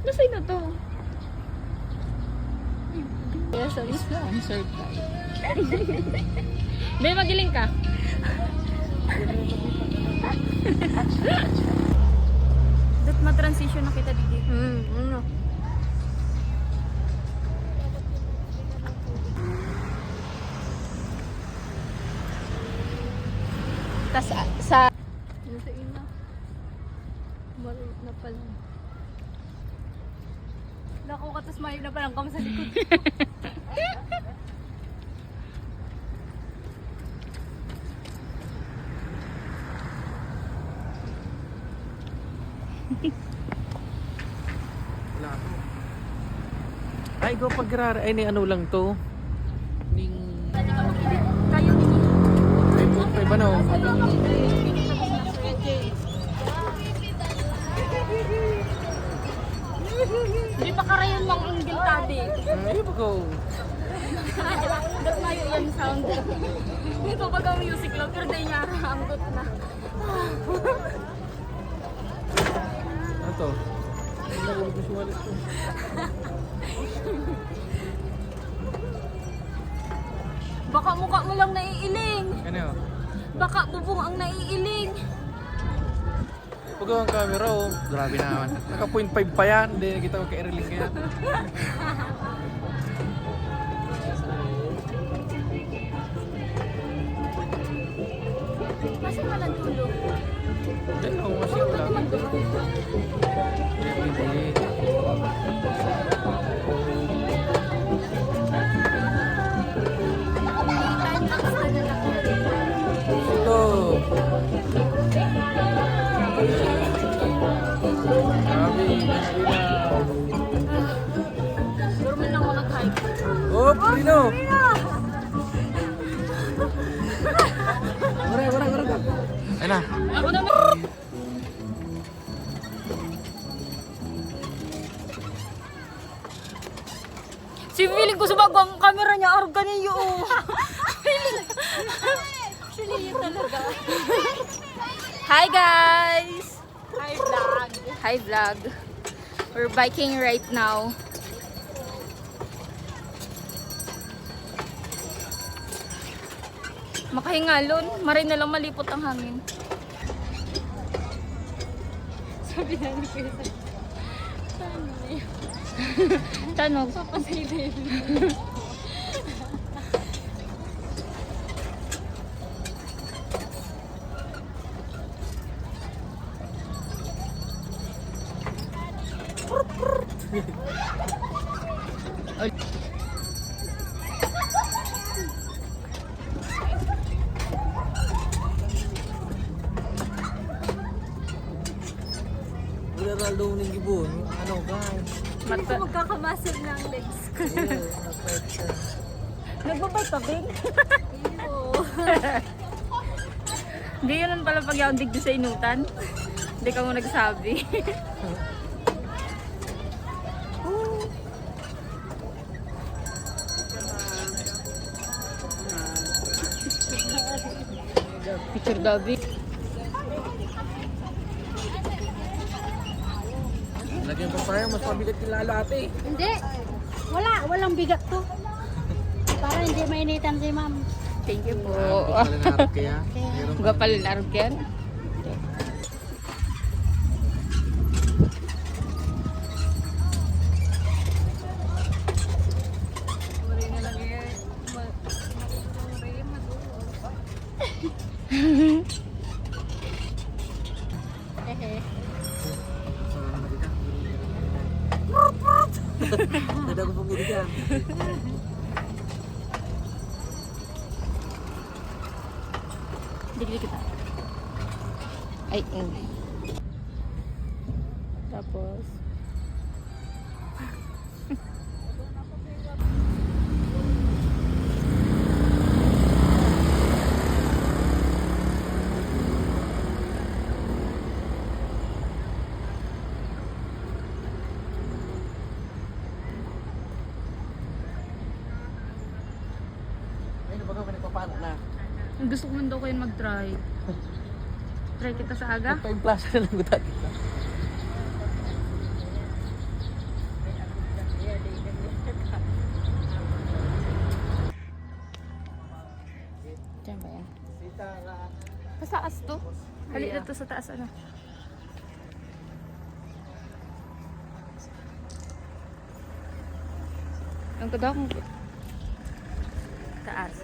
Nasa'yo na to? Kaya sa isla, ang surprise. Be, magiling ka. Dat ma-transition na kita dito. Ano? Tas sa... Ano sa ina? Maliit na pala. Lako ka, tas maliit na palang kami sa likod. Wala to. Ay, go pag-rara. Ay, ni ano lang to. Ning... Kayo din. Ay, po, iba na oh. Hindi pa karayan mang angle tabi. Ay, go. Dat mayo yan sound. Dito pag ang music lang, pero dahil niya anggot na. Ano to? Ay, nalulog sa wallet ko. Baka mukha mo lang naiiling. Ano yun? Baka bubong ang naiiling. Pag ang camera oh. Grabe naman. Naka 0.5 pa yan. Hindi nakita ko kaireling kaya. Kasi malang tulog. Diyan ako kasi wala. Hindi. Ito. Grabe. Durman lang ako nag-hike. Oh, Prino! Wala. Ay na. Ako naman. Si feeling ko sa bago ang camera niya, arga niyo. Actually, yun talaga. Hi guys! Hi, vlog. Hi vlog. We're biking right now. Makahingalon, maray na lang malipot ang hangin. Sabi na ni Kuya, saan na yun? Tanog. Papasay na yun. Wala na daw ng gibon. Ano guys? Hindi ko magkakamasal ng legs ko. Nagbabay ka, Bing? Iyo. Hindi yun pala pag yung digdi sa inutan. Hindi ka mo nagsabi. Picture gabi. Lagyan pa tayo, mas mabigat yung lalo ate. Hindi. Walang bigat to. Para hindi mainitan si ma'am. Thank you po. Pala na kaya. Meron Gua pala narugyan. Muray na lang yan. Muray, madulo. Hehe. Nada ko pong gidigan. Dikit kita. Ay, tapos Ay, baga may nagpapano na. gusto ko man daw kayo mag-try. Try kita sa aga? Pa-plus na lang ko dati. Sa taas to? Hali na to sa taas ano? Ang kada kong taas.